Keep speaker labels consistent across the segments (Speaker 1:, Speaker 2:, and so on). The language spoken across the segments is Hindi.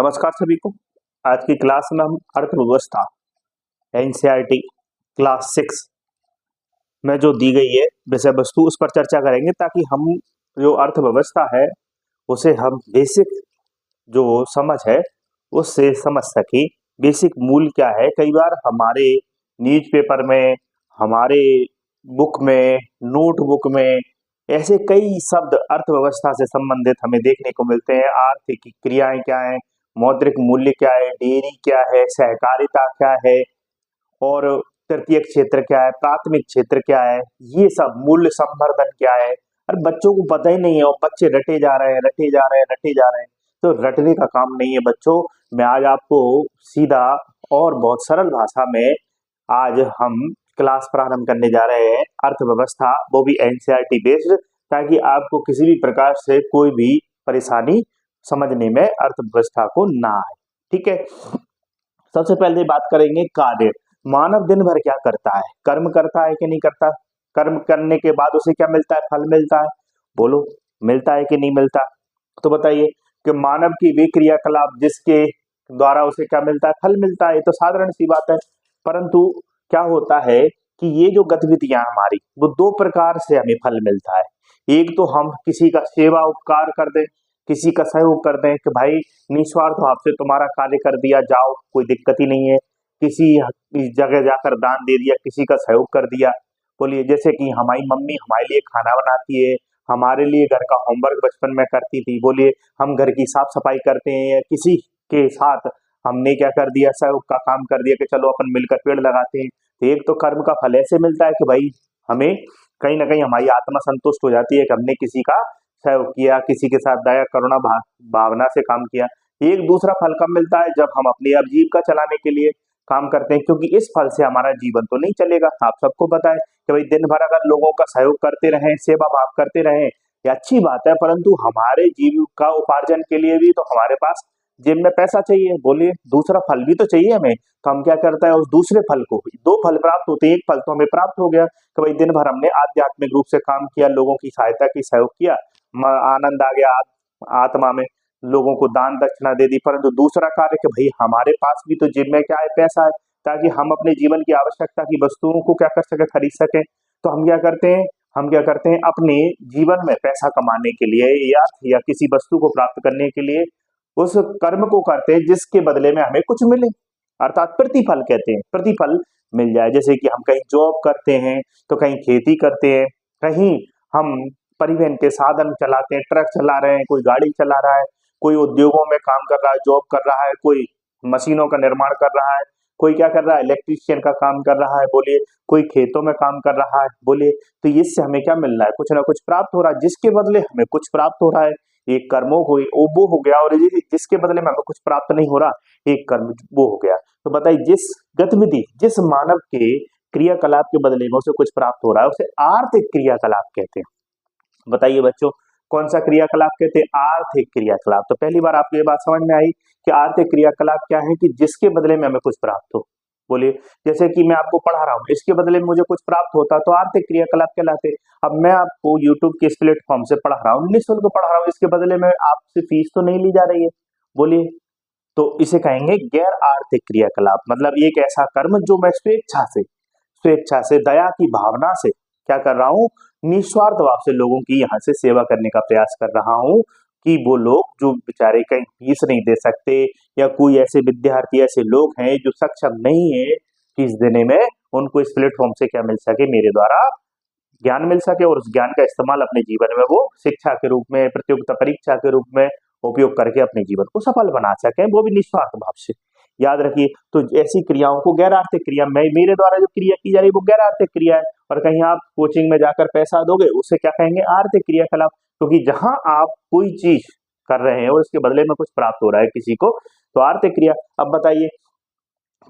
Speaker 1: नमस्कार सभी को। आज की क्लास में हम अर्थव्यवस्था एनसीईआरटी क्लास 6 में जो दी गई है विषय वस्तु उस पर चर्चा करेंगे, ताकि हम जो अर्थव्यवस्था है उसे हम बेसिक जो समझ है उससे समझ सकें। बेसिक मूल क्या है, कई बार हमारे न्यूज़पेपर में, हमारे बुक में, नोटबुक में ऐसे कई शब्द अर्थव्यवस्था से संबंधित हमें देखने को मिलते हैं। आर्थिक क्रियाएं क्या है, मौद्रिक मूल्य क्या है, डेयरी क्या है, सहकारिता क्या है और तृतीयक क्षेत्र क्या है, प्राथमिक क्षेत्र क्या है, ये सब मूल्य संवर्धन क्या है। अरे बच्चों को पता ही नहीं है और बच्चे रटे जा रहे हैं, रटे जा रहे हैं, रटे जा रहे हैं। तो रटने का काम नहीं है बच्चों। मैं आज आपको सीधा और बहुत सरल भाषा में आज हम क्लास प्रारंभ करने जा रहे हैं अर्थव्यवस्था, वो भी एनसीईआरटी बेस्ड, ताकि आपको किसी भी प्रकार से कोई भी परेशानी समझने में अर्थव्यवस्था को ना आए। ठीक है, सबसे पहले बात करेंगे कार्य। मानव दिन भर क्या करता है, कर्म करता है कि नहीं करता। कर्म करने के बाद उसे क्या मिलता है, फल मिलता है। बोलो, मिलता है कि नहीं मिलता। तो बताइए कि मानव की वे क्रियाकलाप जिसके द्वारा उसे क्या मिलता है, फल मिलता है। ये तो साधारण सी बात है। परंतु क्या होता है कि ये जो गतिविधियां हमारी, वो दो प्रकार से हमें फल मिलता है। एक तो हम किसी का सेवा उपकार कर दें, किसी का सहयोग कर दें कि भाई निस्वार्थ भाव से तुम्हारा कार्य कर दिया, जाओ कोई दिक्कत ही नहीं है। किसी जगह जाकर दान दे दिया, किसी का सहयोग कर दिया। बोलिए, जैसे कि हमारी मम्मी हमारे लिए खाना बनाती है, हमारे लिए घर का होमवर्क बचपन में करती थी। बोलिए, हम घर की साफ सफाई करते हैं, या किसी के साथ हमने क्या कर दिया, सहयोग का काम कर दिया कि चलो अपन मिलकर पेड़ लगाते हैं। तो एक तो कर्म का फल ऐसे मिलता है कि भाई हमें कहीं ना कहीं हमारी आत्मा संतुष्ट हो जाती है कि हमने किसी का सहयोग किया, किसी के साथ दया करुणा भावना से काम किया। एक दूसरा फल कब मिलता है, जब हम अपनी आजीविका चलाने के लिए काम करते हैं, क्योंकि इस फल से हमारा जीवन तो नहीं चलेगा। आप सबको पता है कि भाई दिन भर अगर लोगों का सहयोग करते रहें, सेवा भाव करते रहें, ये अच्छी बात है, परंतु हमारे जीविका उपार्जन के लिए भी तो हमारे पास जेब में पैसा चाहिए। बोलिए, दूसरा फल भी तो चाहिए हमें। तो हम क्या करते हैं, उस दूसरे फल को, दो फल प्राप्त होते हैं, एक फल तो हमें प्राप्त हो गया कि भाई दिन भर हमने आध्यात्मिक रूप से काम किया, लोगों की सहायता की, सहयोग किया, आनंद आ गया आत्मा में, लोगों को दान दक्षिणा दे दी। परंतु दूसरा कार्य कि भाई हमारे पास भी तो जेब में क्या है, पैसा है, ताकि हम अपने जीवन की आवश्यकता की वस्तुओं को क्या कर सके, खरीद सके। तो हम क्या करते हैं, अपने जीवन में पैसा कमाने के लिए या किसी वस्तु को प्राप्त करने के लिए उस कर्म को करते हैं जिसके बदले में हमें कुछ मिले, अर्थात प्रतिफल कहते हैं, प्रतिफल मिल जाए। जैसे कि हम कहीं जॉब करते हैं, तो कहीं खेती करते हैं, कहीं हम परिवहन के साधन चलाते हैं, ट्रक चला रहे हैं, कोई गाड़ी चला रहा है, कोई उद्योगों में काम कर रहा है, जॉब कर रहा है, कोई मशीनों का निर्माण कर रहा है, कोई क्या कर रहा है, इलेक्ट्रीशियन का काम कर रहा है। बोलिए, कोई खेतों में काम कर रहा है। बोलिए, तो इससे हमें क्या मिल रहा है, कुछ ना कुछ प्राप्त हो रहा है, जिसके बदले हमें कुछ प्राप्त हो रहा है। एक कर्मों को वो हो गया, और जिसके बदले में हमें कुछ प्राप्त नहीं हो रहा, एक कर्म वो हो गया। तो बताइए, जिस गतिविधि, जिस मानव के क्रियाकलाप के बदले में उसे कुछ प्राप्त हो रहा है, उसे आर्थिक क्रियाकलाप कहते हैं। बताइए बच्चों, कौन सा क्रियाकलाप कहते हैं, आर्थिक क्रियाकलाप। तो पहली बार आपको ये बात समझ में आई कि आर्थिक क्रियाकलाप क्या है, कि जिसके बदले में हमें कुछ प्राप्त हो। बोलिए, जैसे कि मैं आपको पढ़ा रहा हूँ, इसके बदले में मुझे कुछ प्राप्त होता तो आर्थिक क्रियाकलाप कहलाते। अब मैं आपको YouTube के इस प्लेटफॉर्म से पढ़ा रहा हूँ, निःशुल्क पढ़ा रहा हूँ, इसके बदले में आपसे फीस तो नहीं ली जा रही है। बोलिए, तो इसे कहेंगे गैर आर्थिक क्रियाकलाप। मतलब एक ऐसा कर्म जो मैं स्वेच्छा से दया की भावना से क्या कर रहा हूँ, निस्वार्थ भाव से लोगों की यहाँ से सेवा करने का प्रयास कर रहा हूँ, कि वो लोग जो बेचारे कहीं फीस नहीं दे सकते, या कोई ऐसे विद्यार्थी, ऐसे लोग हैं जो सक्षम नहीं है फीस देने में, उनको इस प्लेटफॉर्म से क्या मिल सके, मेरे द्वारा ज्ञान मिल सके, और उस ज्ञान का इस्तेमाल अपने जीवन में वो शिक्षा के रूप में, प्रतियोगिता परीक्षा के रूप में उपयोग करके अपने जीवन को सफल बना सके, वो भी निस्वार्थ भाव से। याद रखिए, तो ऐसी क्रियाओं को गैर आर्थिक क्रिया, मेरे द्वारा जो क्रिया की जा रही है वो गैर आर्थिक क्रिया है। और कहीं आप कोचिंग में जाकर पैसा दोगे, उसे क्या कहेंगे, आर्थिक क्रियाकलाप। क्योंकि जहां आप कोई चीज कर रहे हैं और उसके बदले में कुछ प्राप्त हो रहा है किसी को, तो आर्थिक क्रिया। अब बताइए,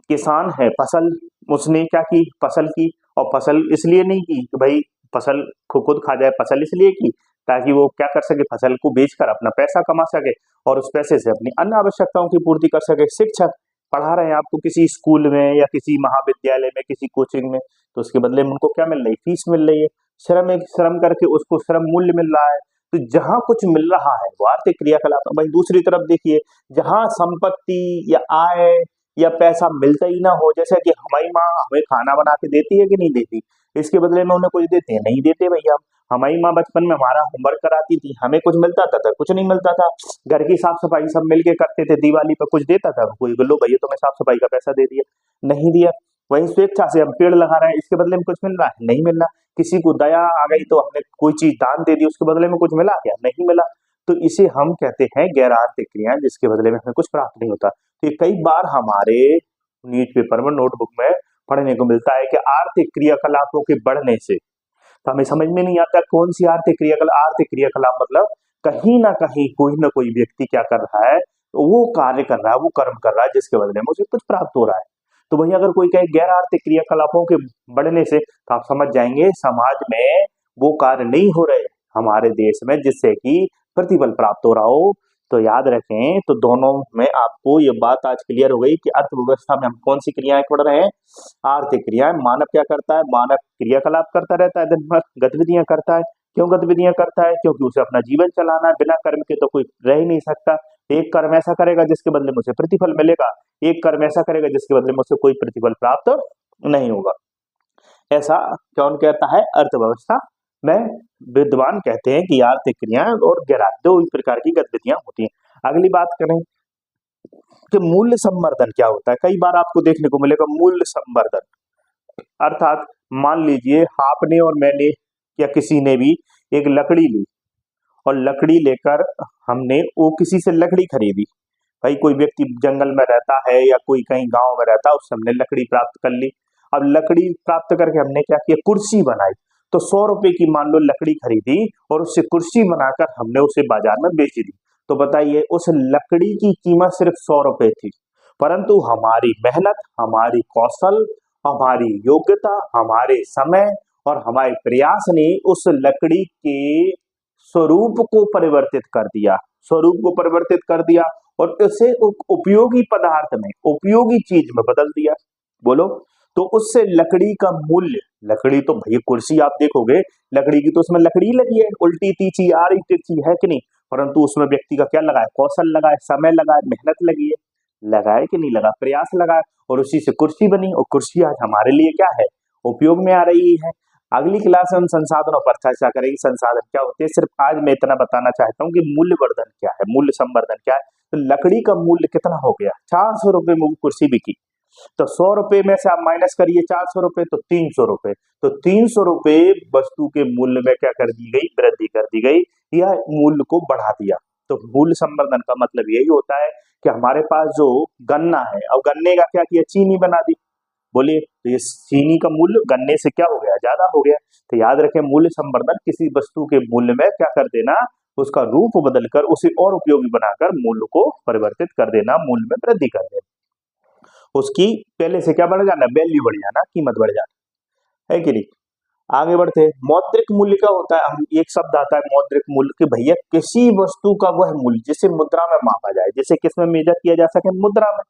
Speaker 1: किसान है, फसल उसने क्या की, फसल की, और फसल इसलिए नहीं की कि भाई फसल को खुद खा जाए, फसल इसलिए की ताकि वो क्या कर सके, फसल को बेचकर अपना पैसा कमा सके और उस पैसे से अपनी अन्य आवश्यकताओं की पूर्ति कर सके। शिक्षक पढ़ा रहे हैं आपको किसी स्कूल में या किसी महाविद्यालय में, किसी कोचिंग में, तो उसके बदले में उनको क्या मिल रही है, फीस मिल रही है। श्रम करके उसको श्रम मूल्य मिल रहा है। तो जहां कुछ मिल रहा है वो आर्थिक क्रियाकलाप है। वहीं दूसरी तरफ देखिए, जहां संपत्ति या आय या पैसा मिलता ही ना हो, जैसे कि हमारी माँ हमें खाना बना के देती है कि नहीं देती, इसके बदले में उन्हें कुछ देते हैं, नहीं देते भैया। हमारी माँ बचपन में हमारा होमवर्क कराती थी, हमें कुछ मिलता था, कुछ नहीं मिलता था। घर की साफ सफाई सब मिलके करते थे, दिवाली पर कुछ देता था कोई, लो भैया तुम्हें साफ सफाई का पैसा दे दिया, नहीं दिया। वहीं स्वेच्छा से हम पेड़ लगा रहे हैं, इसके बदले में कुछ मिल रहा है, नहीं मिल रहा। किसी को दया आ गई तो हमने कोई चीज दान दे दी, उसके बदले में कुछ मिला क्या, नहीं मिला। तो इसे हम कहते हैं गैर आर्थिक क्रियाएं, जिसके बदले में हमें कुछ प्राप्त नहीं होता। तो ये कई बार हमारे नीट पेपर में नोटबुक में पढ़ने को मिलता है कि आर्थिक क्रियाकलापों के बढ़ने से, तो हमें समझ में नहीं आता कौन सी आर्थिक क्रियाकलाप मतलब कहीं ना कहीं कोई ना कोई व्यक्ति क्या कर रहा है, वो कार्य कर रहा है, वो कर्म कर रहा है, जिसके बदले में उसे कुछ प्राप्त हो रहा है। तो वही अगर कोई कहे गैर आर्थिक क्रियाकलापों के बढ़ने से, तो आप समझ जाएंगे समाज में वो कार्य नहीं हो रहे हमारे देश में जिससे कि प्रतिफल प्राप्त हो रहा हो। तो याद रखें, तो दोनों में आपको ये बात आज क्लियर हो गई कि अर्थव्यवस्था में हम कौन सी क्रियाएं पढ़ रहे हैं, आर्थिक क्रियाएं। मानव क्या करता है, मानव क्रियाकलाप करता रहता है, दिन भर गतिविधियां करता है। क्यों गतिविधियां करता है, क्योंकि उसे अपना जीवन चलाना है, बिना कर्म के तो कोई रह ही नहीं सकता। एक कर्म ऐसा करेगा जिसके बदले में उसे प्रतिफल मिलेगा, एक कर्म ऐसा करेगा जिसके बदले में उसे कोई प्रतिफल प्राप्त नहीं होगा। ऐसा कौन कहता है, अर्थव्यवस्था में विद्वान कहते हैं कि आर्थिक क्रियाएं और गैर दो प्रकार की गतिविधियां होती हैं। अगली बात करें कि मूल्य संवर्धन क्या होता है। कई बार आपको देखने को मिलेगा मूल्य संवर्धन, अर्थात मान लीजिए आपने और मैंने या किसी ने भी एक लकड़ी ली, और लकड़ी लेकर हमने वो किसी से लकड़ी खरीदी। भाई कोई व्यक्ति जंगल में रहता है या कोई कहीं गांव में रहता है, उससे हमने लकड़ी प्राप्त कर ली। अब लकड़ी प्राप्त करके हमने क्या किया, कुर्सी बनाई। तो 100 रुपए की मान लो लकड़ी खरीदी और उससे कुर्सी बनाकर हमने उसे बाजार में बेच दी। तो बताइए उस लकड़ी की कीमत सिर्फ 100 रुपए थी, परंतु हमारी मेहनत, हमारी कौशल, हमारी योग्यता, हमारे समय और हमारे प्रयास ने उस लकड़ी के स्वरूप को परिवर्तित कर दिया, स्वरूप को परिवर्तित कर दिया और उसे उपयोगी पदार्थ में, उपयोगी चीज में बदल दिया। बोलो, तो उससे लकड़ी का मूल्य, लकड़ी तो भैया कुर्सी आप देखोगे लकड़ी की, तो उसमें लकड़ी लगी है, उल्टी तीची आड़ी तिरछी है कि नहीं, परंतु उसमें व्यक्ति का क्या लगा है, कौशल लगा है, समय लगा है, मेहनत लगी है, लगा है कि नहीं लगा, प्रयास लगा है, और उसी से कुर्सी बनी, और कुर्सी आज हमारे लिए क्या है, उपयोग में आ रही है। अगली क्लास में हम संसाधनों पर चर्चा करेंगे, संसाधन क्या होते हैं। सिर्फ आज मैं इतना बताना चाहता हूँ कि मूल्यवर्धन क्या है, मूल्य संवर्धन क्या है। तो लकड़ी का मूल्य कितना हो गया, 400 रुपए में वो कुर्सी बिकी, तो 100 रुपए में से आप माइनस करिए 400 रुपए, तो 300 रुपए, तो 300 रुपए वस्तु के मूल्य में क्या कर दी गई, वृद्धि कर दी गई, या मूल्य को बढ़ा दिया। तो मूल्य संवर्धन का मतलब यही होता है कि हमारे पास जो गन्ना है, और गन्ने का क्या किया, चीनी बना दी। बोलिए, तो ये चीनी का मूल्य गन्ने से क्या हो गया, ज्यादा हो गया। तो याद रखें, मूल्य संवर्धन किसी वस्तु के मूल्य में क्या कर देना, उसका रूप बदलकर उसे और उपयोगी बनाकर मूल्य को परिवर्तित कर देना, मूल्य में वृद्धि कर देना, उसकी पहले से क्या बढ़ जाना, वैल्यू बढ़ जाना, कीमत बढ़ जाना, है कि नहीं। आगे बढ़ते, मौद्रिक मूल्य क्या होता है। हम एक शब्द आता है मौद्रिक मूल्य, कि भैया किसी वस्तु का वह मूल्य जिसे मुद्रा में मापा जाए, जिसे किस में मेजर किया जा सके, मुद्रा में।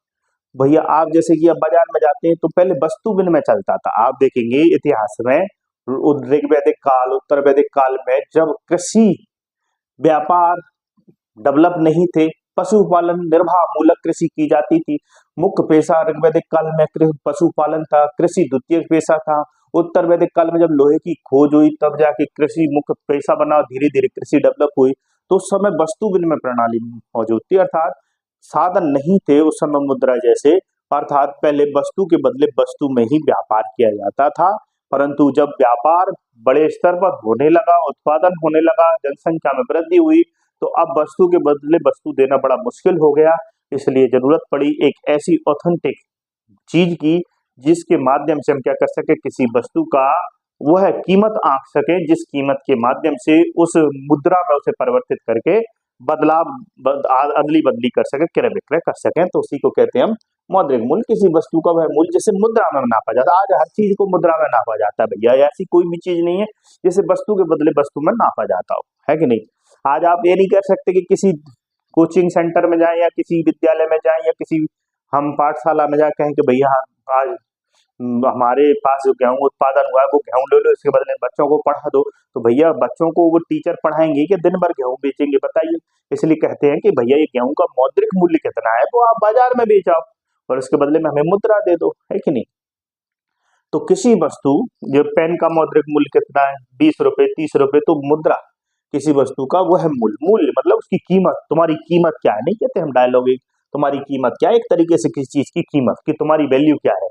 Speaker 1: भैया आप जैसे कि अब बाजार में जाते हैं तो पहले वस्तु विनिमय चलता था। आप देखेंगे इतिहास में ऋग्वैदिक काल, उत्तर वैदिक काल में जब कृषि व्यापार डेवलप नहीं थे, पशुपालन निर्वाह मूलक कृषि की जाती थी। मुख्य पेशा ऋग्वैदिक काल में पशुपालन था, कृषि द्वितीय पेशा था। उत्तर वैदिक काल में जब लोहे की खोज हुई तब जाके कृषि मुख्य पेशा बना, धीरे धीरे कृषि डेवलप हुई। तो उस समय वस्तु विनिमय प्रणाली मौजूद थी, अर्थात साधन नहीं थे उस समय मुद्रा जैसे, अर्थात पहले वस्तु के बदले वस्तु में ही व्यापार किया जाता था। परंतु जब व्यापार बड़े स्तर पर होने लगा, उत्पादन होने लगा, जनसंख्या में वृद्धि हुई, तो अब वस्तु के बदले वस्तु देना बड़ा मुश्किल हो गया। इसलिए जरूरत पड़ी एक ऐसी ऑथेंटिक चीज की जिसके माध्यम से हम क्या कर सके, किसी वस्तु का वह कीमत आंक सके, जिस कीमत के माध्यम से उस मुद्रा में उसे परिवर्तित करके बदलाव अदली बदली कर सके, क्रय विक्रय कर सकें। तो उसी को कहते हैं हम मौद्रिक मूल्य, किसी वस्तु का वह मूल्य जिसे मुद्रा में नापा जाता है। आज हर चीज को मुद्रा में नापा जाता है भैया, ऐसी कोई भी चीज नहीं है जिसे वस्तु के बदले वस्तु में नापा जाता हो, है कि नहीं। आज आप ये नहीं कह सकते कि किसी कोचिंग सेंटर में जाएं या किसी विद्यालय में जाएं या किसी हम पाठशाला में जाए कहें कि भैया आज हमारे पास जो गेहूं उत्पादन हुआ है वो गेहूं ले लो, इसके बदले बच्चों को पढ़ा दो। तो भैया बच्चों को वो टीचर पढ़ाएंगे कि दिन भर गेहूं बेचेंगे, बताइए। इसलिए कहते हैं कि भैया ये गेहूं का मौद्रिक मूल्य कितना है वो आप बाजार में बेच आओ और उसके बदले में हमें मुद्रा दे दो, है कि नहीं। तो किसी वस्तु, जो पेन का मौद्रिक मूल्य कितना है, 20 रुपए 30 रुपए, तो मुद्रा किसी वस्तु का वो है मूल्य। मूल्य मतलब उसकी कीमत, तुम्हारी कीमत क्या है, नहीं कहते हम डायलॉग एक, तुम्हारी कीमत क्या है, एक तरीके से किसी चीज की कीमत, कि तुम्हारी वैल्यू क्या है,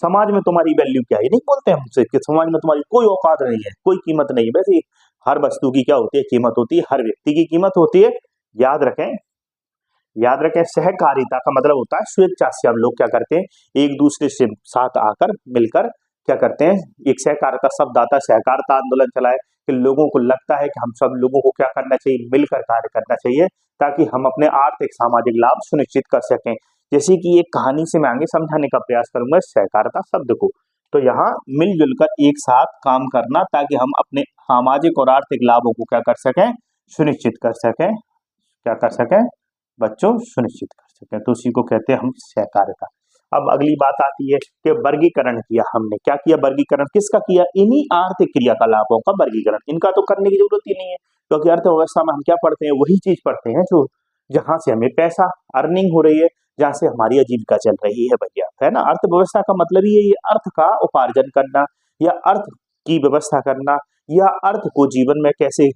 Speaker 1: समाज में तुम्हारी वैल्यू क्या है, नहीं बोलते हमसे कि समाज में तुम्हारी कोई औकात नहीं है, कोई कीमत नहीं है। वैसे ही हर वस्तु की क्या होती है, कीमत होती है, हर व्यक्ति की कीमत होती है। याद रखें, याद रखें, सहकारिता का मतलब होता है स्वेच्छा से हम लोग क्या करते हैं, एक दूसरे से साथ आकर मिलकर क्या करते हैं, एक सहकारिता शब्द आता है, सहकारिता आंदोलन चलाए कि लोगों को लगता है कि हम सब लोगों को क्या करना चाहिए, मिलकर कार्य करना चाहिए ताकि हम अपने आर्थिक सामाजिक लाभ सुनिश्चित कर सकें। जैसे कि एक कहानी से मैं आगे समझाने का प्रयास करूंगा सहकारिता शब्द को। तो यहाँ मिलजुल कर एक साथ काम करना ताकि हम अपने सामाजिक और आर्थिक लाभों को क्या कर सकें, सुनिश्चित कर सकें, क्या कर सकें बच्चों, सुनिश्चित कर सकें। तो उसी को कहते हैं हम सहकारिता। अब अगली बात आती है कि वर्गीकरण किया हमने, क्या किया, वर्गीकरण किसका किया, इन्हीं आर्थिक क्रियाकलापों का वर्गीकरण। इनका तो करने की जरूरत ही नहीं है क्योंकि अर्थव्यवस्था में हम क्या पढ़ते हैं, वही चीज पढ़ते हैं जो जहां से हमें पैसा अर्निंग हो रही है, जहां से हमारी आजीविका चल रही है भैया, है ना। अर्थव्यवस्था का मतलब ही है ये अर्थ का उपार्जन करना या अर्थ की व्यवस्था करना या अर्थ को जीवन में कैसे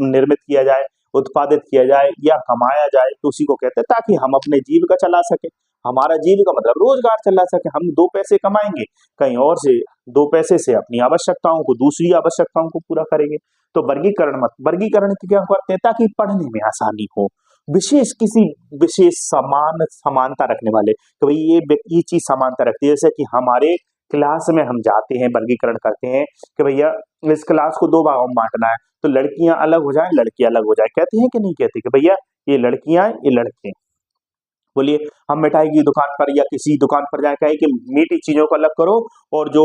Speaker 1: निर्मित किया जाए, उत्पादित किया जाए या कमाया जाए, तो उसी को कहते हैं ताकि हम अपने जीविका चला सके। हमारा जीविका मतलब रोजगार चला सके, हम दो पैसे कमाएंगे कहीं और से, दो पैसे से अपनी आवश्यकताओं को, दूसरी आवश्यकताओं को पूरा करेंगे। तो वर्गीकरण क्या करते हैं ताकि पढ़ने में आसानी हो, विशेष किसी विशेष समानता रखने वाले, तो भाई ये चीज समानता रखती है। जैसे कि हमारे क्लास में हम जाते हैं, वर्गीकरण करते हैं कि भैया इस क्लास को दो भागों में बांटना है, तो लड़कियां अलग हो जाए, लड़के अलग हो जाए, कहते हैं कि नहीं कहते कि भैया ये लड़कियां ये लड़के। बोलिए, हम मिठाई की दुकान पर या किसी दुकान पर जाए कहें कि मीठी चीजों को अलग करो और जो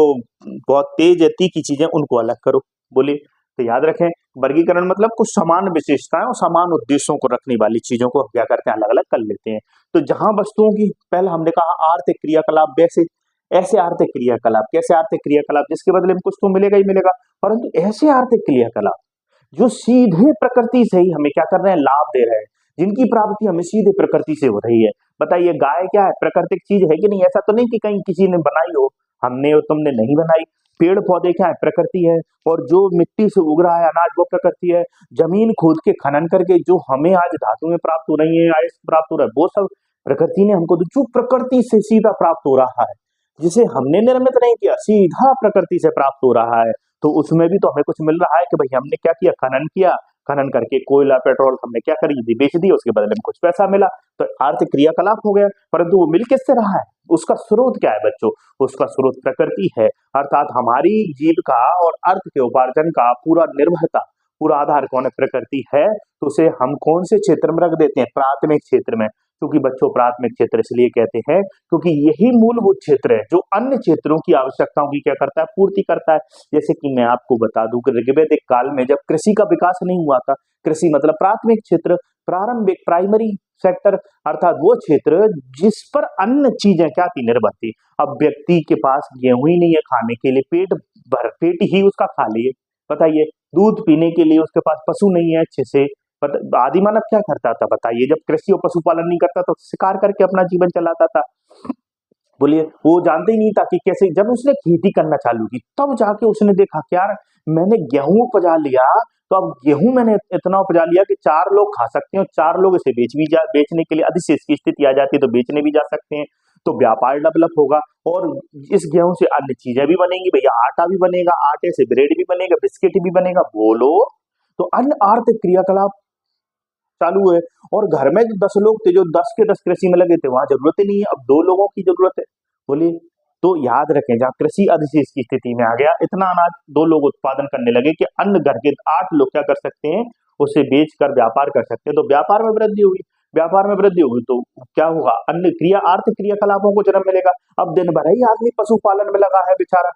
Speaker 1: बहुत तेज है तीखी चीजें उनको अलग करो। बोलिए, तो याद रखें वर्गीकरण मतलब कुछ समान विशेषताएं और समान उद्देश्यों को रखने वाली चीजों को हम क्या करते हैं, अलग अलग कर लेते हैं। तो जहां वस्तुओं की, पहले हमने कहा आर्थिक क्रियाकलाप, वैसे ऐसे आर्थिक क्रियाकलाप, कैसे आर्थिक क्रियाकलाप जिसके बदले में कुछ तो मिलेगा ही मिलेगा, परंतु ऐसे आर्थिक क्रियाकलाप जो सीधे प्रकृति से ही हमें क्या कर रहे हैं, लाभ दे रहे हैं, जिनकी प्राप्ति हमें सीधे प्रकृति से हो रही है। बताइए, गाय क्या है, प्राकृतिक चीज है कि नहीं, ऐसा तो नहीं कि कहीं किसी ने बनाई हो, हमने और तुमने नहीं बनाई। पेड़ पौधे क्या है, प्रकृति है, और जो मिट्टी से उग रहा है अनाज वो प्रकृति है। जमीन खोद के खनन करके जो हमें आज धातुएं प्राप्त हो रही है, आयस प्राप्त हो रहा है, वो सब प्रकृति ने हमको, जो प्रकृति से सीधा प्राप्त हो रहा है, जिसे हमने निर्मित नहीं किया, सीधा प्रकृति से प्राप्त हो रहा है, तो उसमें भी तो हमें कुछ मिल रहा है कि भाई हमने क्या किया, खनन किया, खनन करके कोयला पेट्रोल हमने क्या करी दी, बेच दी, उसके बदले में कुछ पैसा मिला, तो आर्थिक क्रियाकलाप हो गया। परंतु वो मिल किससे रहा है, उसका स्रोत क्या है बच्चों, उसका स्रोत प्रकृति है। अर्थात हमारी जीविका और अर्थ के उपार्जन का पूरा निर्भरता, पूरा आधार कौन है, प्रकृति है। तो उसे हम कौन से क्षेत्र में रख देते हैं, प्राथमिक क्षेत्र में। क्योंकि बच्चों प्राथमिक क्षेत्र इसलिए कहते हैं क्योंकि यही मूलभूत क्षेत्र है जो अन्य क्षेत्रों की आवश्यकताओं की क्या करता है, पूर्ति करता है। जैसे कि मैं आपको बता दूं कि ऋग्वैदिक काल में जब कृषि का विकास नहीं हुआ था, कृषि मतलब प्राथमिक क्षेत्र, प्रारंभिक प्राइमरी सेक्टर, अर्थात वो क्षेत्र जिस पर अन्य चीजें क्या थी, निर्भर थी। अब व्यक्ति के पास गेहूं ही नहीं है खाने के लिए, पेट ही उसका खा लिए, बताइए, दूध पीने के लिए उसके पास पशु नहीं है अच्छे से। आदि मानव क्या करता था बताइए, जब कृषि और पशुपालन नहीं करता तो शिकार करके अपना जीवन चलाता था। बोलिए, वो जानते ही नहीं था कि कैसे, जब उसने खेती करना चालू की तब जाके उसने देखा कि यार मैंने गेहूं उपजा लिया, तो अब गेहूं मैंने इतना उपजा लिया कि 4 लोग खा सकते हैं और 4 लोग इसे बेचने के लिए अधिशेष की स्थिति आ जाती है तो बेचने भी जा सकते हैं, तो व्यापार डेवलप होगा और इस गेहूं से अन्य चीजें भी बनेंगी भैया, आटा भी बनेगा, आटे से ब्रेड भी बनेगा, बिस्किट भी बनेगा, बोलो। तो अन्य आर्थिक क्रियाकलाप चालू है। और घर में जो 10 लोग थे, जो 10 के 10 कृषि में लगे थे, वहां जरूरत ही नहीं है, अब 2 लोगों की जरूरत है। बोलिए, तो याद रखें, जहां कृषि अधिशेष की स्थिति में आ गया, इतना अनाज 2 लोग उत्पादन करने लगे कि अन्य घर के 8 लोग क्या कर सकते हैं, उसे बेचकर व्यापार कर सकते हैं, तो व्यापार में वृद्धि हुई। व्यापार में वृद्धि होगी तो क्या होगा, अन्य आर्थिक क्रियाकलापों को जन्म मिलेगा। अब दिन भर ही आदमी पशुपालन में लगा है बेचारा,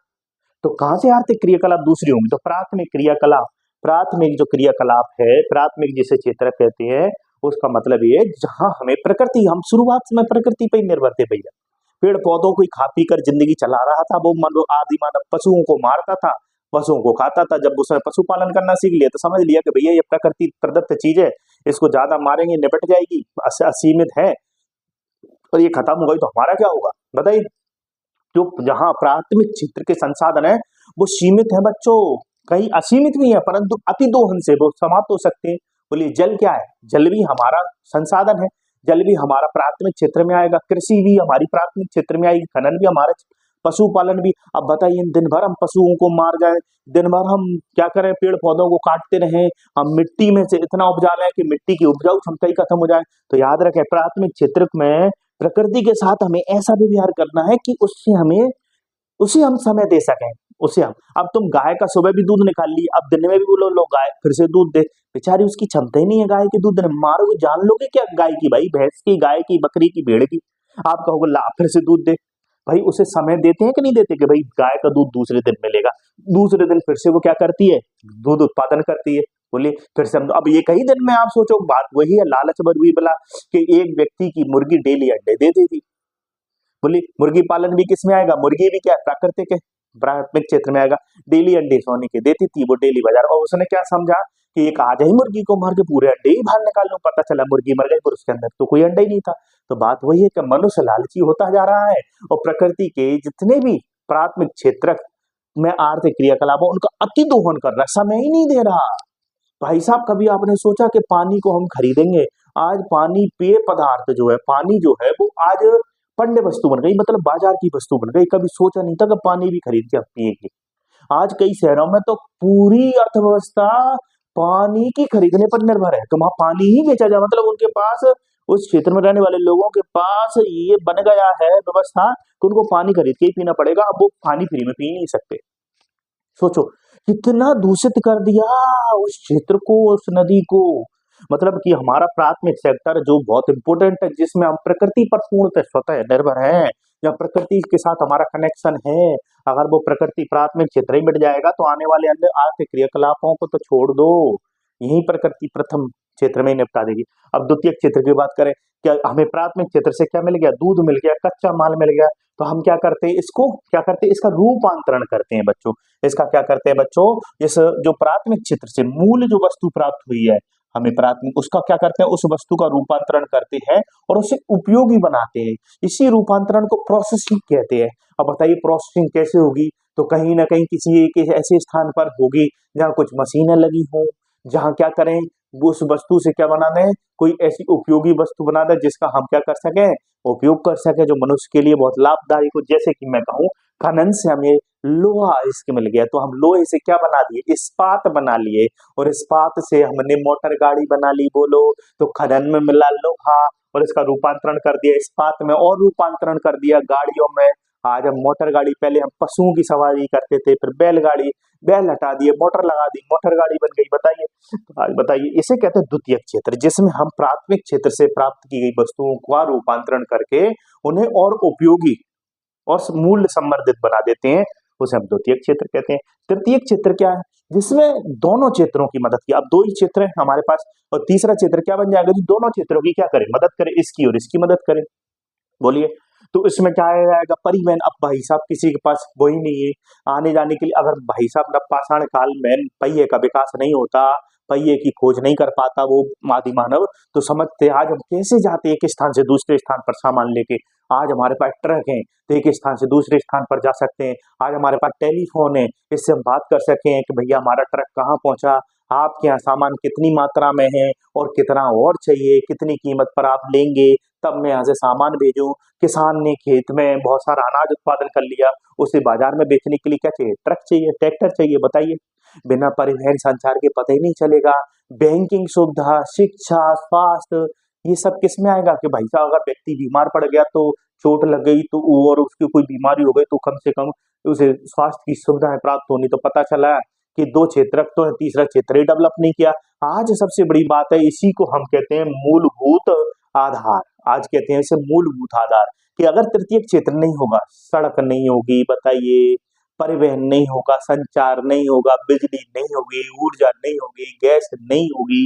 Speaker 1: तो कहां से आर्थिक क्रियाकलाप दूसरी होंगी, तो प्राथमिक क्रियाकलाप, प्राथमिक जो क्रियाकलाप है, प्राथमिक जिसे क्षेत्र कहते हैं, उसका मतलब ये जहां हमें प्रकृति, हम शुरुआत में प्रकृति पर ही निर्भर थे भैया, पेड़ पौधों को ही खा पी कर जिंदगी चला रहा था। वो आदि मानव पशुओं को मारता था, पशुओं को खाता था। जब उसने पशुपालन करना सीख लिया तो समझ लिया कि भैया ये प्रकृति प्रदत्त चीज है, इसको ज्यादा मारेंगे निपट जाएगी, असीमित है, और ये खत्म हो गई तो हमारा क्या होगा बताइए। जो जहाँ प्राथमिक क्षेत्र के संसाधन है वो सीमित है बच्चों, कहीं असीमित भी है, परंतु अति दोहन से वो समाप्त हो सकते हैं। बोलिए जल क्या है? जल भी हमारा संसाधन है, जल भी हमारा प्राथमिक क्षेत्र में आएगा, कृषि भी हमारी प्राथमिक क्षेत्र में आएगी, खनन भी हमारा, पशुपालन भी। अब बताइए दिन भर हम पशुओं को मार जाए, दिन भर हम क्या करें, पेड़ पौधों को काटते रहें, हम मिट्टी में से इतना उपजा लें कि मिट्टी की उपजाऊ क्षमता ही खत्म हो जाए। तो याद रखें प्राथमिक क्षेत्र में प्रकृति के साथ हमें ऐसा व्यवहार करना है कि उसे हम समय दे सकें। उसे हम, अब तुम गाय का सुबह भी दूध निकाल ली, अब दिन में भी बोलो लो गाय फिर से दूध दे, बेचारी उसकी क्षमता ही नहीं है गाय के दूध देने, मारोगे जान लोगे क्या गाय की, भाई भैंस की, गाय की, बकरी की, भेड़ की। आप कहोगे ला फिर से दूध दे, भाई उसे समय देते हैं कि नहीं देते कि भाई गाय का दूध दूसरे दिन मिलेगा, दूसरे दिन फिर से वो क्या करती है, दूध उत्पादन करती है। बोलिए फिर से अब ये कई दिन में आप सोचो, बात वही है, लालच बढ़ बोला कि एक व्यक्ति की मुर्गी डेली अंडे देती थी। बोली मुर्गी पालन भी किस में आएगा, मुर्गी भी क्या प्राकृतिक है, प्राथमिक क्षेत्र में आएगा। डेली अंडे सोने के देती थी वो डेली बाजार, और उसने क्या समझा कि एक आज ही मुर्गी को मार के पूरे अंडे ही बाहर निकाल लूं, पता चला मुर्गी मर गई पर उसके अंदर तो कोई अंडा ही नहीं था। तो बात वही है कि मनुष्य लालची होता जा रहा है, और प्रकृति के जितने भी प्राथमिक क्षेत्र में आर्थिक क्रियाकलाप उनका अति दोहन कर रहा है, समय ही नहीं दे रहा। भाई साहब कभी आपने सोचा कि पानी को हम खरीदेंगे, आज पानी पेय पदार्थ जो है, पानी जो है वो आज पण्य वस्तु बन गई, मतलब बाजार की वस्तु बन गई। कभी सोचा नहीं था कि पानी भी खरीद के आप पिएंगे। आज कई शहरों में तो पूरी अर्थव्यवस्था पानी की खरीदने पर निर्भर है, तो वहां पानी ही बेचा जाए, मतलब उनके पास, उस क्षेत्र में रहने वाले लोगों के पास ये बन गया है व्यवस्था कि उनको पानी खरीद के ही पीना पड़ेगा, अब वो पानी फ्री में पी नहीं सकते। सोचो कितना दूषित कर दिया उस क्षेत्र को, उस नदी को। मतलब कि हमारा प्राथमिक सेक्टर जो बहुत इंपॉर्टेंट है, जिसमें हम प्रकृति पर पूर्णतः स्वतः निर्भर हैं, जहाँ प्रकृति के साथ हमारा कनेक्शन है, अगर वो प्रकृति प्राथमिक क्षेत्र ही मिट जाएगा तो आने वाले अन्य आर्थिक क्रियाकलापों को तो छोड़ दो, यही प्रकृति प्रथम क्षेत्र में ही निपटा देगी। अब द्वितीय क्षेत्र की बात करें, क्या हमें प्राथमिक क्षेत्र से क्या मिल गया, दूध मिल गया, कच्चा माल मिल गया, तो हम क्या करते हैं, इसको क्या करते हैं, इसका रूपांतरण करते हैं बच्चों। इसका क्या करते हैं बच्चों, इस जो प्राथमिक क्षेत्र से मूल जो वस्तु प्राप्त हुई है हमें प्राथमिक, उसका क्या करते हैं, उस वस्तु का रूपांतरण करते हैं और उसे उपयोगी बनाते हैं। इसी रूपांतरण को प्रोसेसिंग कहते हैं। अब बताइए प्रोसेसिंग कैसे होगी, तो कहीं ना कहीं किसी एक ऐसे स्थान पर होगी जहाँ कुछ मशीनें लगी हों, जहाँ क्या करें, वो उस वस्तु से क्या बना दें, कोई ऐसी उपयोगी वस्तु बना दें जिसका हम क्या कर सकें, उपयोग कर सके, जो मनुष्य के लिए बहुत लाभदायक हो। जैसे कि मैं कहूँ खनन से हमें लोहा इसके मिल गया, तो हम लोहे से क्या बना दिए, इस्पात बना लिए, और इस्पात से हमने मोटर गाड़ी बना ली। बोलो तो खनन में मिला लोहा और इसका रूपांतरण कर दिया इस्पात में, और रूपांतरण कर दिया गाड़ियों में। आज हम मोटर गाड़ी, पहले हम पशुओं की सवारी करते थे, फिर बैलगाड़ी, बैल हटा दिए, मोटर लगा दी, मोटर गाड़ी बन गई। बताइए, तो आज बताइए इसे कहते हैं द्वितीय क्षेत्र, जिसमें हम प्राथमिक क्षेत्र से प्राप्त की गई वस्तुओं का रूपांतरण करके उन्हें और उपयोगी और मूल्य संवर्धित बना देते हैं, उसे हम द्वितीय क्षेत्र कहते हैं। तृतीय क्षेत्र क्या है, जिसमें दोनों क्षेत्रों की मदद की, अब दो ही क्षेत्र है हमारे पास, और तीसरा क्षेत्र क्या बन जाएगा, जो दोनों क्षेत्रों की क्या करे, मदद करे, इसकी और इसकी मदद करे। बोलिए तो इसमें क्या आ जाएगा, परिवहन। अब भाई साहब किसी के पास वही नहीं है आने जाने के लिए, अगर भाई साहब नवपाषाण काल में पहिए का विकास नहीं होता, पहिए की खोज नहीं कर पाता वो आदि मानव, तो समझते आज हम कैसे जाते एक स्थान से दूसरे स्थान पर सामान लेके। आज हमारे पास ट्रक हैं तो एक स्थान से दूसरे स्थान पर जा सकते हैं, आज हमारे पास टेलीफोन है, इससे हम बात कर सकें कि भैया हमारा ट्रक कहाँ पहुंचा, आपके यहाँ सामान कितनी मात्रा में है और कितना और चाहिए, कितनी कीमत पर आप लेंगे, तब मैं यहाँ से सामान भेजूं। किसान ने खेत में बहुत सारा अनाज उत्पादन कर लिया, उसे बाजार में बेचने के लिए क्या चाहिए, ट्रक चाहिए, ट्रैक्टर चाहिए। बताइए बिना परिवहन संचार के पता ही नहीं चलेगा। बैंकिंग सुविधा, शिक्षा, स्वास्थ्य, ये सब किस में आएगा कि भाई साहब अगर व्यक्ति बीमार पड़ गया, तो चोट लग गई तो और उसकी कोई बीमारी हो गई, तो कम से कम उसे स्वास्थ्य की सुविधाएं प्राप्त होनी। तो पता चला कि दो क्षेत्र तो है, तीसरा क्षेत्र ही डेवलप नहीं किया। आज सबसे बड़ी बात है, इसी को हम कहते हैं मूलभूत आधार। आज कहते हैं इसे मूलभूत आधार, कि अगर तृतीय क्षेत्र नहीं होगा, सड़क नहीं होगी, बताइए परिवहन नहीं होगा, संचार नहीं होगा, बिजली नहीं होगी, ऊर्जा नहीं होगी, गैस नहीं होगी,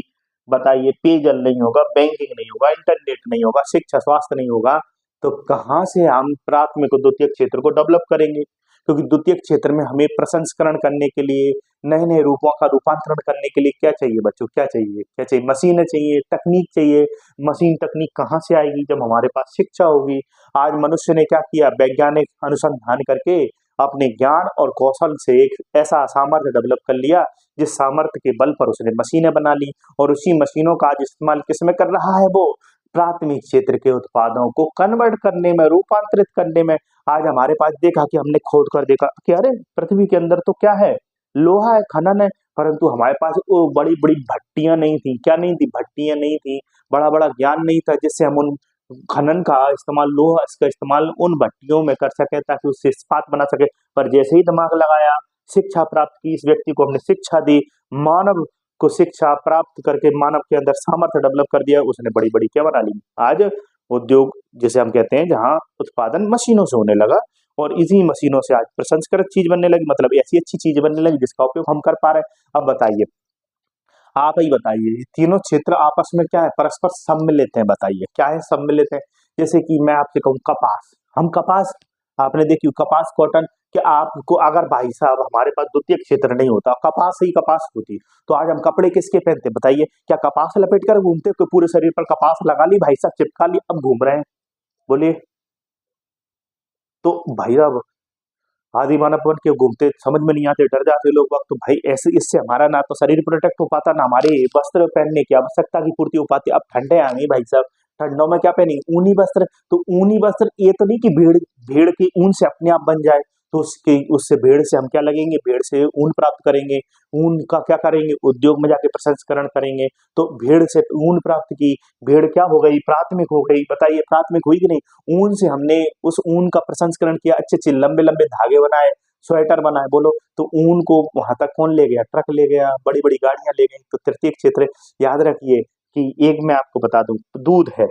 Speaker 1: बताइए पेयजल नहीं होगा, बैंकिंग नहीं होगा, इंटरनेट नहीं होगा, शिक्षा स्वास्थ्य नहीं होगा, तो कहाँ से हम प्राथमिक और द्वितीयक क्षेत्र को डेवलप करेंगे? क्योंकि द्वितीयक क्षेत्र में हमें प्रसंस्करण करने के लिए, नए-नए रूपों का रूपांतरण करने के लिए क्या चाहिए बच्चों? क्या चाहिए? क्या चाहिए? मशीनें चाहिए, तकनीक चाहिए। मशीन तकनीक कहाँ से आएगी? जब हमारे पास शिक्षा होगी। आज मनुष्य ने क्या किया? वैज्ञानिक अनुसंधान करके अपने ज्ञान और कौशल से एक ऐसा सामर्थ्य डेवलप कर लिया, जिस सामर्थ्य के बल पर उसने मशीनें बना ली और उसी मशीनों का आज इस्तेमाल किसमें कर रहा है वो? प्राथमिक क्षेत्र के उत्पादों को कन्वर्ट करने में, रूपांतरित करने में। आज हमारे पास देखा कि हमने खोद कर देखा कि अरे पृथ्वी के अंदर तो क्या है? लोहा है, खनन है, परंतु हमारे पास वो बड़ी-बड़ी भट्टियाँ नहीं थी। क्या नहीं थी? भट्टियाँ नहीं थी, बड़ा-बड़ा ज्ञान नहीं था जिससे हम उन खनन का इस्तेमाल, लोहा इसका इस्तेमाल उन भट्टियों में कर सकें ताकि उससे इस्पात बना सकें। पर जैसे ही दिमाग लगाया, शिक्षा प्राप्त की, इस व्यक्ति को हमने शिक्षा दी, मानव को शिक्षा प्राप्त करके मानव के अंदर सामर्थ्य डेवलप कर दिया, उसने बड़ी-बड़ी क्या बना ली? आज उद्योग जिसे हम कहते हैं जहाँ उत्पादन मशीनों से होने लगा और इन्हीं मशीनों से आज प्रसंस्कृत चीज़ बनने लगी, मतलब ऐसी अच्छी चीज़ बनने लगी जिसका उपयोग हम कर पा रहे हैं। अब बताइए, आप ही बताइए, ये तीनों क्षेत्र आपस में क्या है? परस्पर सम्मिलित हैं, बताइए क्या है? सम्मिलित है। जैसे कि मैं आपसे कहूँ कपास, हम कपास, आपने देखी कपास, कॉटन, कि आपको अगर भाई साहब हमारे पास द्वितीय क्षेत्र नहीं होता, कपास ही कपास होती, तो आज हम कपड़े किसके पहनते? बताइए, क्या कपास लपेट कर घूमते? कि पूरे शरीर पर कपास लगा ली भाई साहब, चिपका ली, अब घूम रहे हैं? बोलिए। तो भाई साहब आदि मानव बन के घूमते, समझ में नहीं आते, डर जाते लोग वक्त, तो भाई ऐसे इससे हमारा ना तो शरीर प्रोटेक्ट हो पाता, ना हमारे वस्त्र पहनने की आवश्यकता की पूर्ति हो पाती। अब ठंडे आ गई भाई साहब, ठंडों में क्या पहनेंगे? ऊनी वस्त्र। तो ऊनी वस्त्र ये तो नहीं कि भेड़ भेड़ की ऊन से अपने आप बन जाए, तो उसके उससे भेड़ से हम क्या लगेंगे? भेड़ से ऊन प्राप्त करेंगे, ऊन का क्या करेंगे? उद्योग में जाके प्रसंस्करण करेंगे। तो भेड़ से ऊन प्राप्त की, भेड़ क्या हो गई? प्राथमिक हो गई। बताइए प्राथमिक हुई कि नहीं? ऊन से हमने उस ऊन का प्रसंस्करण किया, अच्छे-अच्छे लंबे-लंबे धागे बनाए, स्वेटर बनाए, बोलो तो ऊन को वहां तक कौन ले गया? ट्रक ले गया, बड़ी-बड़ी गाड़ियां ले गई। तो तृतीय क्षेत्र याद रखिए कि एक मैं आपको बता दूं, दूध है,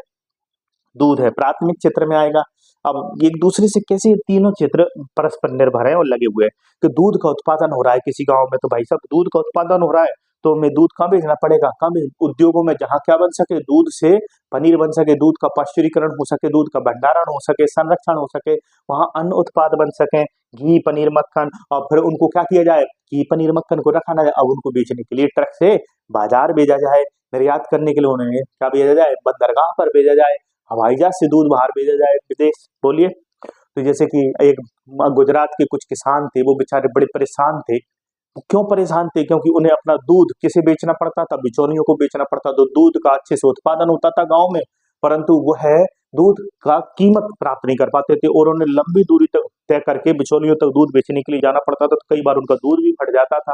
Speaker 1: दूध है, प्राथमिक क्षेत्र में आएगा। अब एक दूसरे से कैसे ये तीनों क्षेत्र परस्पर निर्भर हैं और लगे हुए हैं कि दूध का उत्पादन हो रहा है किसी गांव में, तो भाई साहब दूध का उत्पादन हो रहा है तो हमें दूध कहाँ भेजना पड़ेगा? कहाँ उद्योगों में, जहाँ क्या बन सके? दूध से पनीर बन सके, दूध का पाश्चुरीकरण हो सके, दूध का भंडारण हो सके, संरक्षण हो सके, वहां अन्न उत्पाद बन सके, घी, पनीर, मक्खन, और फिर उनको क्या किया जाए? घी, पनीर, मक्खन को रखा ना जाए, अब उनको बेचने के लिए ट्रक से बाजार भेजा जाए, निर्यात करने के लिए उन्हें क्या भेजा जाए? बंदरगाह पर भेजा जाए, हवाई जहाज से दूध बाहर भेजा जाए विदेश। बोलिए। तो जैसे कि एक गुजरात के कुछ किसान थे, वो बेचारे बड़े परेशान थे। क्यों परेशान थे? क्योंकि उन्हें अपना दूध किसे बेचना पड़ता था? बिचौलियों को बेचना पड़ता, तो दूध का अच्छे से उत्पादन होता था गांव में, परंतु वो है दूध का कीमत प्राप्त नहीं कर पाते थे और उन्हें लंबी दूरी तक तय करके बिचौलियों तक दूध बेचने के लिए जाना पड़ता था, तो कई बार उनका दूध भी फट जाता था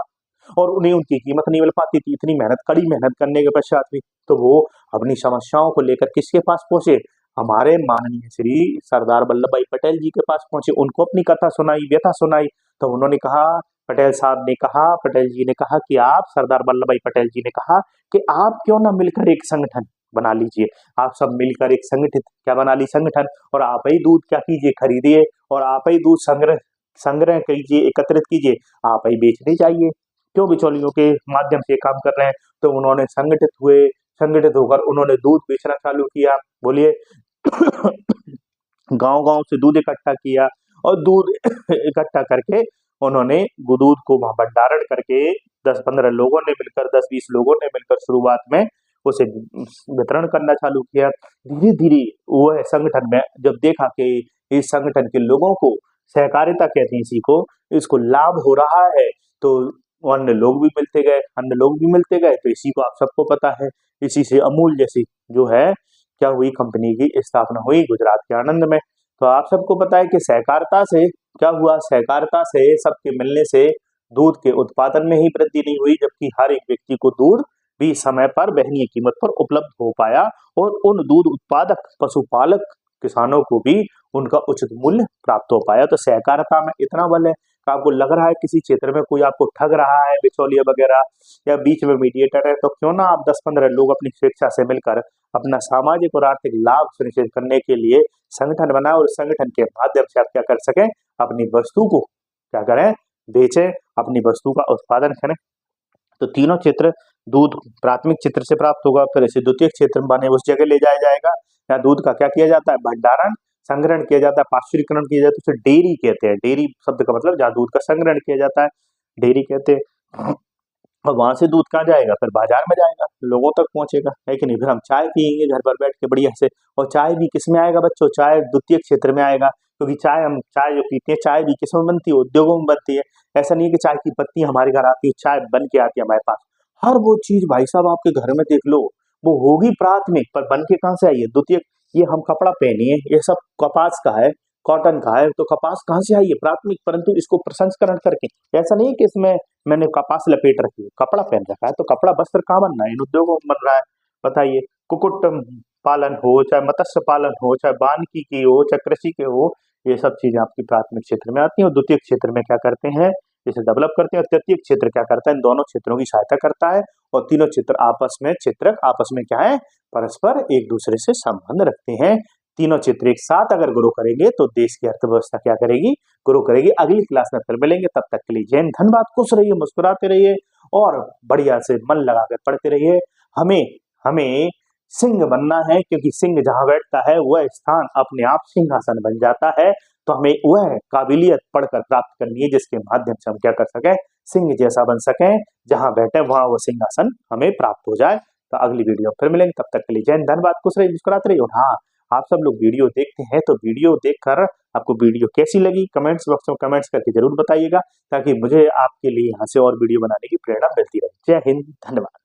Speaker 1: और उन्हें उनकी कीमत नहीं मिल पाती थी। इतनी मेहनत, कड़ी मेहनत करने के पश्चात भी, तो वो अपनी समस्याओं को लेकर किसके पास पहुंचे? हमारे माननीय श्री सरदार वल्लभ भाई पटेल जी के पास पहुंचे, उनको अपनी कथा सुनाई, व्यथा सुनाई। तो उन्होंने कहा, पटेल साहब ने कहा, पटेल जी ने कहा कि आप, सरदार वल्लभ भाई पटेल जी ने कहा कि आप क्यों ना मिलकर एक संगठन बना लीजिए। आप सब मिलकर एक संगठित क्या बना ली? संगठन। और आप ही दूध क्या कीजिए? खरीदिए और आप ही दूध संग्रह संग्रह कीजिए, एकत्रित कीजिए, आप ही बेचने जाइए। क्यों बिचौलियों के माध्यम से काम कर रहे हैं? तो उन्होंने संगठित हुए, संगठित होकर उन्होंने दूध बेचना चालू किया। बोलिए। गांव-गांव से दूध इकट्ठा किया और दूध इकट्ठा करके उन्होंने दूध को वहां भंडारण करके 10-15 लोगों ने मिलकर, 10-20 लोगों ने मिलकर शुरुआत में उसे वितरण करना चालू किया। धीरे-धीरे वह संगठन में जब देखा कि इस संगठन के लोगों को, सहकारिता कहते हैं इसी को, इसको लाभ हो रहा है, तो अन्य लोग भी मिलते गए, अन्य लोग भी मिलते गए, तो इसी को आप सबको पता है, इसी से अमूल जैसी जो है क्या हुई, कंपनी की स्थापना हुई गुजरात के आणंद में। तो आप सबको पता है कि सहकारिता से क्या हुआ? सहकारिता से सबके मिलने से दूध के उत्पादन में ही वृद्धि नहीं हुई, जबकि हर एक व्यक्ति को दूध भी समय पर दयनीय कीमत पर उपलब्ध हो पाया और उन दूध उत्पादक पशुपालक किसानों को भी उनका उचित मूल्य प्राप्त हो पाया। तो सहकारिता में इतना बल है कि आपको लग रहा है किसी क्षेत्र में कोई आपको ठग रहा है, बिचौलिया वगैरह या बीच में मीडिएटर है, तो क्यों ना आप 10-15 लोग अपनी स्वेच्छा से मिलकर अपना सामाजिक और आर्थिक लाभ सुनिश्चित करने के लिए संगठन बनाए और उस संगठन के माध्यम से आप क्या कर सकें? अपनी वस्तु को क्या करें? बेचें, अपनी वस्तु का उत्पादन करें। तो तीनों क्षेत्र, दूध प्राथमिक क्षेत्र से प्राप्त होगा, फिर इसे द्वितीय क्षेत्र में बने उस जगह ले जाया जाएगा, या दूध का क्या किया जाता है? भंडारण, संग्रहण किया जाता है, पाश्चुरीकरण किया जाता है, उसे डेयरी कहते हैं। डेयरी शब्द का मतलब जहाँ दूध का संग्रहण किया जाता है, डेयरी कहते हैं। और वहां से दूध कहाँ जाएगा, फिर बाजार में जाएगा, लोगों तक पहुंचेगा, है कि नहीं। फिर हम चाय पियेंगे घर पर बैठ के बढ़िया से, और चाय भी किस में आएगा बच्चों, चाय द्वितीय क्षेत्र में आएगा, क्योंकि हम चाय जो पीते हैं, चाय भी किस में बनती है, उद्योगों में बनती है। ऐसा नहीं है कि चाय की पत्ती हमारे घर आती है, चाय बन के आती है हमारे पास। हर वो चीज भाई साहब आपके घर में देख लो, वो होगी प्राथमिक, पर बन के कहाँ से आई है, द्वितीय। ये हम कपड़ा पहने, ये सब कपास का है, कॉटन का है, तो कपास कहाँ से आई है, प्राथमिक। परंतु इसको प्रसंस्करण करके, ऐसा नहीं है कि इसमें मैंने कपास लपेट रखी है, कपड़ा पहन रखा है, तो कपड़ा वस्त्र कहाँ बन रहा है, इन उद्योगों में बन रहा है। बताइए, कुक्कुट पालन हो, चाहे मत्स्य पालन हो, चाहे वानिकी की हो, चाहे कृषि के हो, ये सब चीजें आपकी प्राथमिक क्षेत्र में आती हैं। और द्वितीय क्षेत्र में क्या करते हैं, इसे डेवलप करते हैं। और तृतीय क्षेत्र क्या करता है, इन दोनों क्षेत्रों की सहायता करता है। और तीनों क्षेत्र आपस में, क्षेत्रक आपस में क्या है, परस्पर एक दूसरे से संबंध रखते हैं। तीनों क्षेत्र एक साथ अगर ग्रो करेंगे तो देश की अर्थव्यवस्था क्या करेगी, ग्रो करेगी। अगली क्लास में फिर मिलेंगे, तब तक के लिए जय हिंद, धन्यवाद। खुश रहिए, मुस्कुराते रहिए और बढ़िया से मन लगाकर पढ़ते रहिए। हमें हमें सिंह बनना है, क्योंकि सिंह जहां बैठता है वह स्थान अपने आप सिंहासन बन जाता है। तो हमें वह काबिलियत पढ़कर प्राप्त करनी है जिसके माध्यम से हम क्या कर सकें, सिंह जैसा बन सकें, जहां बैठे वहां वो सिंहासन हमें प्राप्त हो जाए। तो अगली वीडियो फिर मिलेंगे, तब तक के लिए जय हिंद, धन्यवाद। खुश रहिए, मुस्कुराते रहिए। और हाँ, आप सब लोग वीडियो देखते हैं तो वीडियो देखकर आपको वीडियो कैसी लगी कमेंट्स बॉक्स में कमेंट्स करके जरूर बताइएगा, ताकि मुझे आपके लिए यहाँ से और वीडियो बनाने की प्रेरणा मिलती रहे। जय हिंद, धन्यवाद।